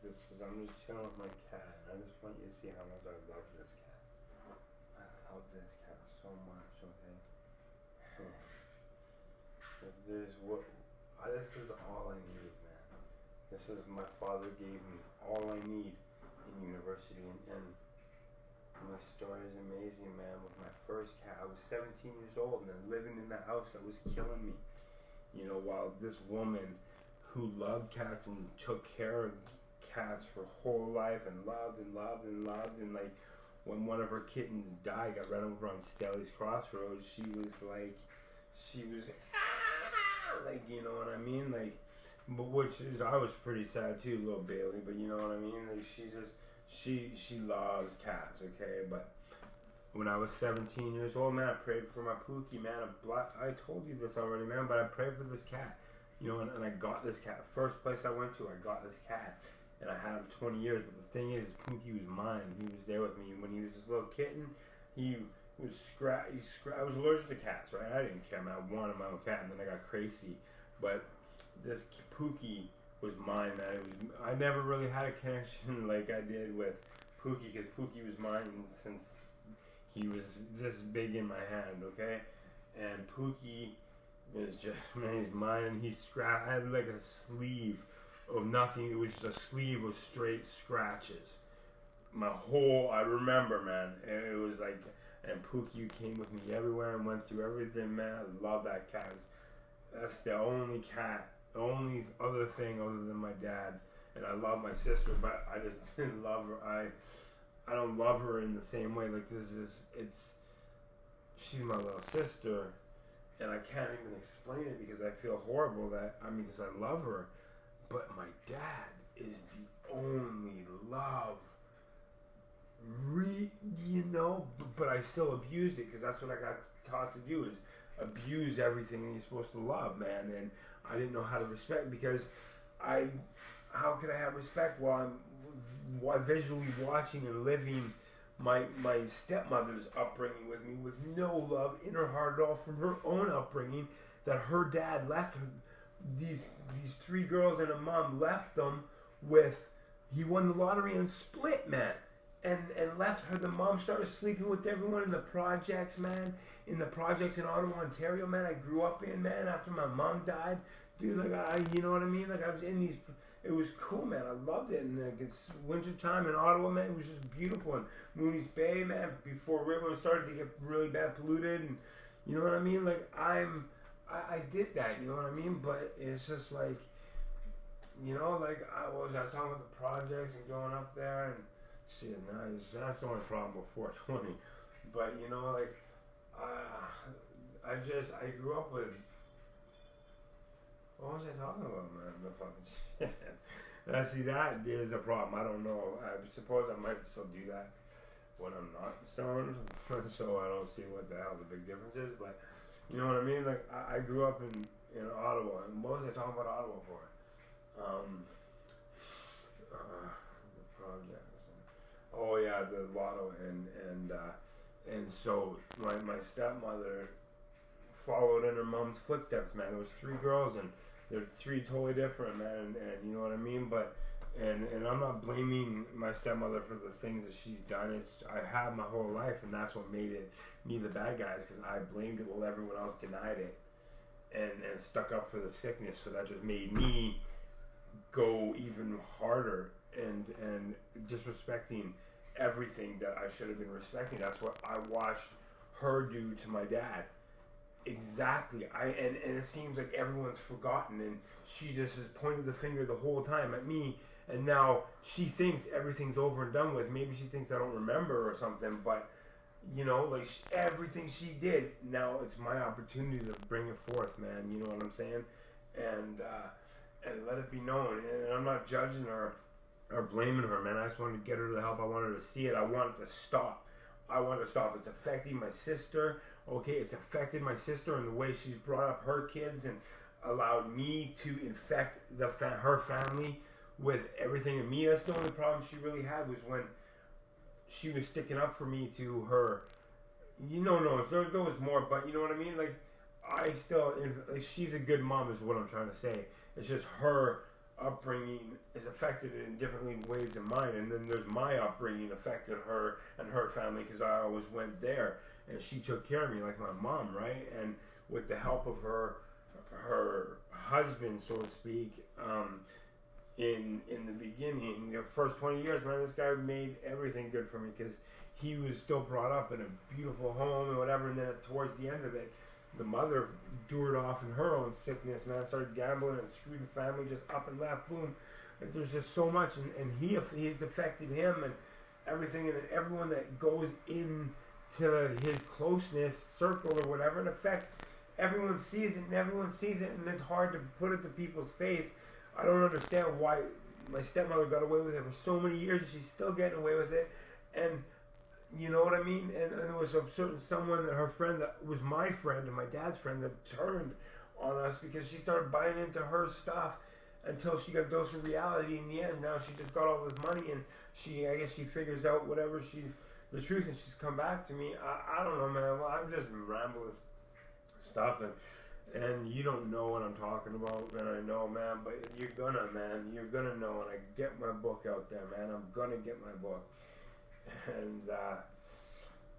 this because I'm just chilling with my cat. And I just want you to see how much I love this cat. I love this cat so much. Okay. There's what. This is all I need, man. This is my father gave me all I need in university, and my story is amazing, man. With my first cat, I was 17 years old and living in the house that was killing me. You know, while this woman who loved cats and took care of cats her whole life and loved and loved and loved, and like when one of her kittens died, got run over on Stelly's Crossroads, she was like, like, you know what I mean? Like, but which is, I was pretty sad too, little Bailey, but you know what I mean? Like, she loves cats, okay? But when I was 17 years old, man, I prayed for my Pookie, man. I told you this already, man, but I prayed for this cat, you know, and I got this cat. First place I went to, I got this cat, and I had him 20 years. But the thing is, Pookie was mine. He was there with me when he was this little kitten. He was I was allergic to cats, right? I didn't care, man. I wanted my own cat, and then I got crazy. But this Pookie was mine, man. I never really had a connection like I did with Pookie, because Pookie was mine since he was this big in my hand, okay? And Pookie was just, man, he's mine. I had like a sleeve of nothing. It was just a sleeve of straight scratches. I remember, man. And it was like, and Pookie came with me everywhere and went through everything, man. I love that cat. That's the only cat, the only other thing other than my dad. And I love my sister, but I just didn't love her. I don't love her in the same way. Like, she's my little sister, and I can't even explain it because I feel horrible because I love her, but my dad is the only love, but I still abused it because that's what I got taught to do, is abuse everything that you're supposed to love, man, and I didn't know how to respect, because how could I have respect while I'm visually watching and living my stepmother's upbringing with me, with no love in her heart at all from her own upbringing, that her dad left her, these three girls and a mom left them with, he won the lottery and split, man, and left her. The mom started sleeping with everyone in the projects, man, in the projects in Ottawa, Ontario, man. I grew up in, man, after my mom died, dude, like, you know what I mean, like, I was in these. It was cool, man. I loved it. And like, it's winter time in Ottawa, man. It was just beautiful. And Mooney's Bay, man, before River started to get really bad polluted, and you know what I mean. Like, I did that. You know what I mean. But it's just like, you know, like I was talking about the projects and going up there and shit. That's the only problem with 420. But you know, like, I grew up with. What was I talking about, man? The fucking shit. Now, see, that is a problem. I don't know. I suppose I might still do that when I'm not stoned, so I don't see what the hell the big difference is. But you know what I mean? Like, I grew up in Ottawa, and what was I talking about Ottawa for? The projects. Oh yeah, the lotto, and so my stepmother followed in her mom's footsteps, man. There was three girls, and they're three totally different, man, and you know what I mean. But and I'm not blaming my stepmother for the things that she's done. It's I have my whole life, and that's what made it me the bad guys, because I blamed it while everyone else denied it, and stuck up for the sickness. So that just made me go even harder and disrespecting everything that I should have been respecting. That's what I watched her do to my dad. Exactly. And it seems like everyone's forgotten, and she just has pointed the finger the whole time at me, and now she thinks everything's over and done with. Maybe she thinks I don't remember or something, but you know, like, everything she did, now it's my opportunity to bring it forth, man. You know what I'm saying? And let it be known. And I'm not judging her or blaming her, man. I just wanted to get her the help. I wanted her to see it. I want it to stop. I want it to stop. It's affecting my sister. Okay, it's affected my sister in the way she's brought up her kids and allowed me to infect her family with everything in me. That's the only problem she really had, was when she was sticking up for me to her. You know, no, there was more, but you know what I mean? Like, she's a good mom is what I'm trying to say. It's just her upbringing is affected in different ways than mine, and then there's my upbringing affected her and her family because I always went there, and she took care of me like my mom, right? And with the help of her husband, so to speak, in the beginning, the first 20 years, man, this guy made everything good for me because he was still brought up in a beautiful home and whatever, and then towards the end of it, the mother toured off in her own sickness, man, started gambling and screwed the family just up and left, boom. Like, there's just so much, and he's affected him and everything, and everyone that goes into his closeness circle or whatever, it affects. Everyone sees it, and it's hard to put it to people's face. I don't understand why my stepmother got away with it for so many years, and she's still getting away with it, and you know what I mean? And there was a certain someone, her friend that was my friend and my dad's friend, that turned on us because she started buying into her stuff until she got a dose of reality in the end. Now she just got all this money, and I guess she figures out whatever the truth, and she's come back to me. I don't know, man. Well, I'm just rambling stuff, and you don't know what I'm talking about, and I know, man, but you're gonna know when I get my book out there, man. I'm gonna get my book. And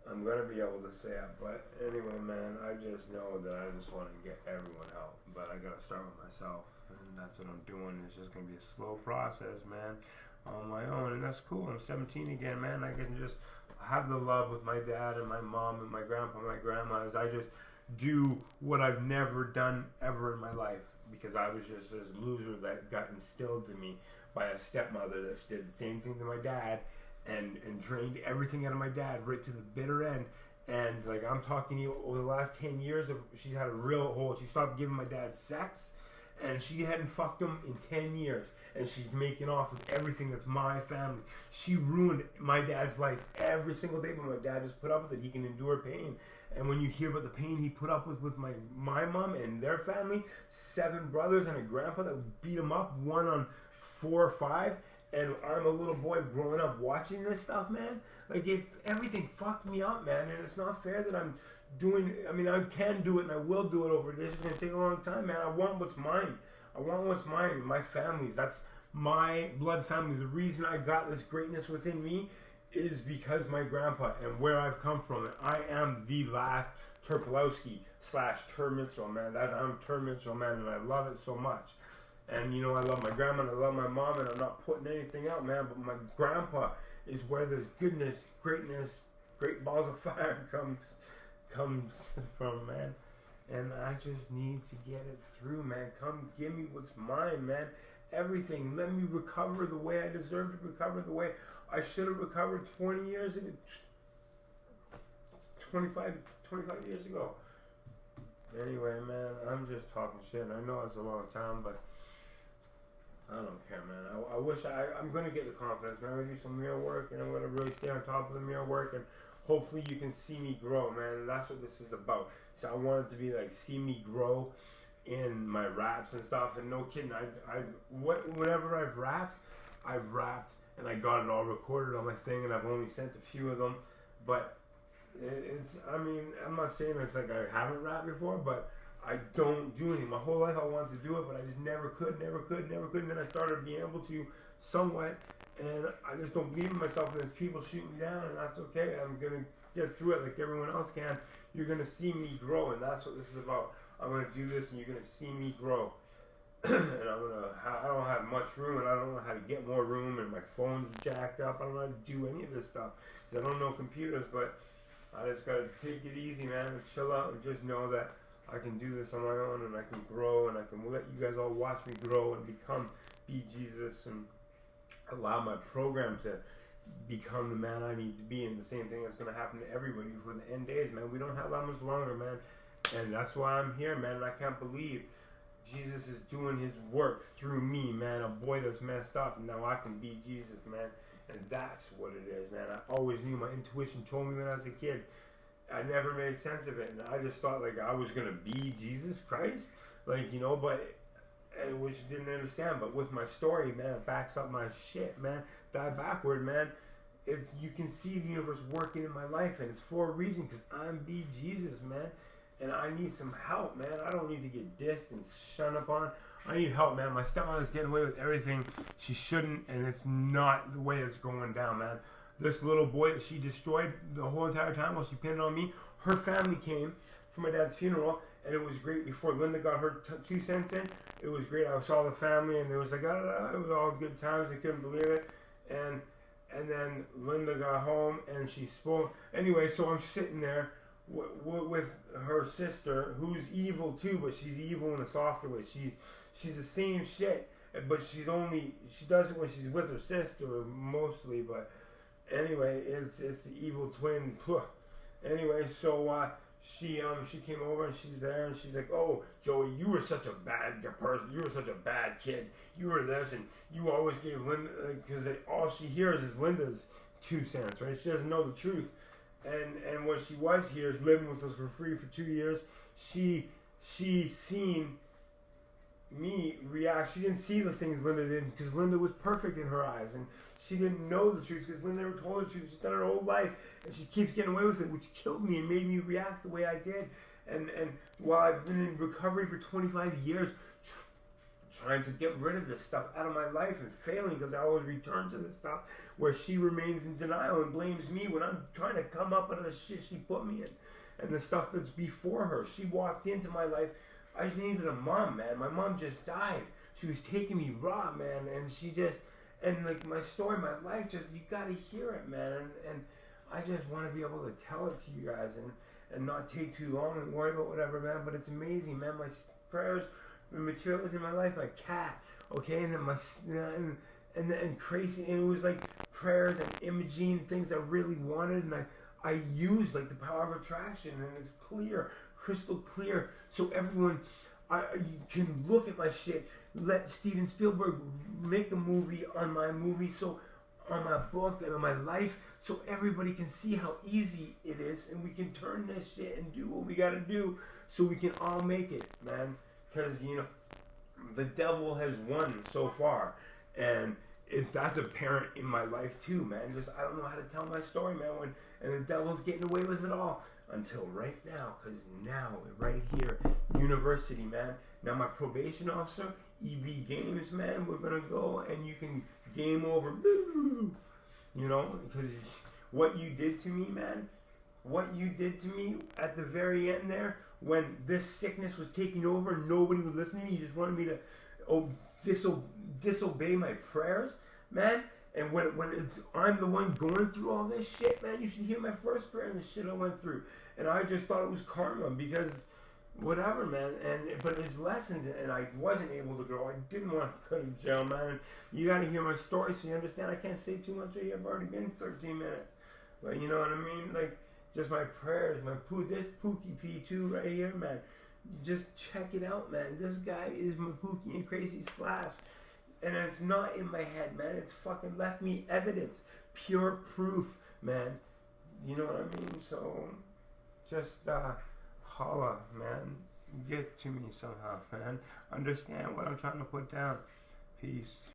I'm going to be able to say it. But anyway, man, I just know that I just want to get everyone help. But I got to start with myself. And that's what I'm doing. It's just going to be a slow process, man, on my own. And that's cool. I'm 17 again, man. I can just have the love with my dad and my mom and my grandpa and my grandma as I just do what I've never done ever in my life. Because I was just this loser that got instilled in me by a stepmother that did the same thing to my dad. And drained everything out of my dad right to the bitter end. And like, I'm talking to you, over the last 10 years, she had a real hold. She stopped giving my dad sex, and she hadn't fucked him in 10 years. And she's making off with everything that's my family. She ruined my dad's life every single day, but my dad just put up with it. He can endure pain. And when you hear about the pain he put up with my mom and their family, 7 brothers and a grandpa that beat him up, 1 on 4 or 5. And I'm a little boy growing up watching this stuff, man. Like, everything fucked me up, man. And it's not fair that I'm doing. I mean, I can do it and I will do it over this. It's gonna take a long time, man. I want what's mine. I want what's mine. My family's. That's my blood family. The reason I got this greatness within me is because my grandpa and where I've come from. And I am the last Terpolowski / Ter Mitchell, man. I'm Ter Mitchell, man, and I love it so much. And, you know, I love my grandma and I love my mom, and I'm not putting anything out, man. But my grandpa is where this goodness, greatness, great balls of fire comes from, man. And I just need to get it through, man. Come give me what's mine, man. Everything. Let me recover the way I deserve to recover, the way I should have recovered 25 years ago. Anyway, man, I'm just talking shit. I know it's a long time, but I don't care, man. I wish I'm going to get the confidence, man. I'm going to do some mirror work, and I'm going to really stay on top of the mirror work, and hopefully you can see me grow, man. And that's what this is about. So I want it to be like, see me grow in my raps and stuff. And no kidding, whenever I've rapped, and I got it all recorded on my thing, and I've only sent a few of them. But I mean, I'm not saying it's like I haven't rapped before, but I don't do anything. My whole life I wanted to do it, but I just never could. And then I started being able to somewhat, and I just don't believe in myself, and there's people shooting me down, and that's okay. I'm going to get through it like everyone else can. You're going to see me grow, and that's what this is about. I'm going to do this, and you're going to see me grow. And I don't have much room, and I don't know how to get more room, and my phone's jacked up. I don't know how to do any of this stuff, because I don't know computers, but I just got to take it easy, man, and chill out, and just know that I can do this on my own, and I can grow, and I can let you guys all watch me grow and be Jesus, and allow my program to become the man I need to be. And the same thing that's going to happen to everybody before the end days, man. We don't have that much longer, man. And that's why I'm here, man. And I can't believe Jesus is doing his work through me, man. A boy that's messed up, and now I can be Jesus, man. And that's what it is, man. I always knew. My intuition told me when I was a kid. I never made sense of it, and I just thought like I was gonna be Jesus Christ, like, you know, which didn't understand. But with my story, man, it backs up my shit, man. Die backward, man. You can see the universe working in my life, and it's for a reason, because I'm be Jesus, man. and I need some help, man. I don't need to get dissed and shunned upon. I need help, man. My stepmother's getting away with everything she shouldn't, and it's not the way it's going down, man. This little boy that she destroyed the whole entire time while she pinned it on me, her family came for my dad's funeral, and it was great. Before Linda got her 2 cents in, it was great. I saw the family, and it was like, it was all good times. I couldn't believe it. And then Linda got home, and she spoke. Anyway, so I'm sitting there with her sister, who's evil too, but she's evil in a softer way. She's the same shit, but she does it when she's with her sister mostly. But anyway, it's the evil twin. Anyway, so she came over and she's there and she's like, "Oh, Joey, you were such a bad person. You were such a bad kid. You were this, and you always gave Linda, because all she hears is Linda's 2 cents, right? She doesn't know the truth." And when she was here, living with us for free for 2 years, she seen me react. She didn't see the things Linda did, because Linda was perfect in her eyes, and she didn't know the truth because Linda never told the truth. She's done her whole life, and she keeps getting away with it, which killed me and made me react the way I did. And while I've been in recovery for 25 years, trying to get rid of this stuff out of my life and failing because I always return to this stuff, where she remains in denial and blames me when I'm trying to come up out of the shit she put me in and the stuff that's before her. She walked into my life. I just needed a mom, man. My mom just died. She was taking me raw, man, and like my story, my life, just, you gotta hear it, man. And I just want to be able to tell it to you guys and not take too long and worry about whatever, man. But it's amazing, man. My prayers, the materials in my life, my cat, okay, and then and crazy, and it was like prayers and imaging, things I really wanted, and I used like the power of attraction, and it's clear, crystal clear, so everyone, you can look at my shit. Let Steven Spielberg make a movie on my movie, so on my book and on my life, so everybody can see how easy it is, and we can turn this shit and do what we gotta do, so we can all make it, man. Because the devil has won so far, and that's apparent in my life too, man. Just, I don't know how to tell my story, man. And the devil's getting away with it all until right now, because now, right here, university, man. Now my probation officer, EB Games, man, we're gonna go and you can game over, because what you did to me, man, what you did to me at the very end there, when this sickness was taking over, nobody would listen to me. You just wanted me to disobey my prayers, man. And when I'm the one going through all this shit, man, you should hear my first prayer and the shit I went through. And I just thought it was karma because whatever, man. But it's lessons, and I wasn't able to grow. I didn't want to go to jail, man. You got to hear my story so you understand. I can't say too much right here. I've already been 13 minutes. But you know what I mean? Like, just my prayers, this Pookie P2 right here, man. Just check it out, man. This guy is my Pookie and Crazy Slash. And it's not in my head, man. It's fucking left me evidence. Pure proof, man. You know what I mean? So, just holla, man. Get to me somehow, man. Understand what I'm trying to put down. Peace.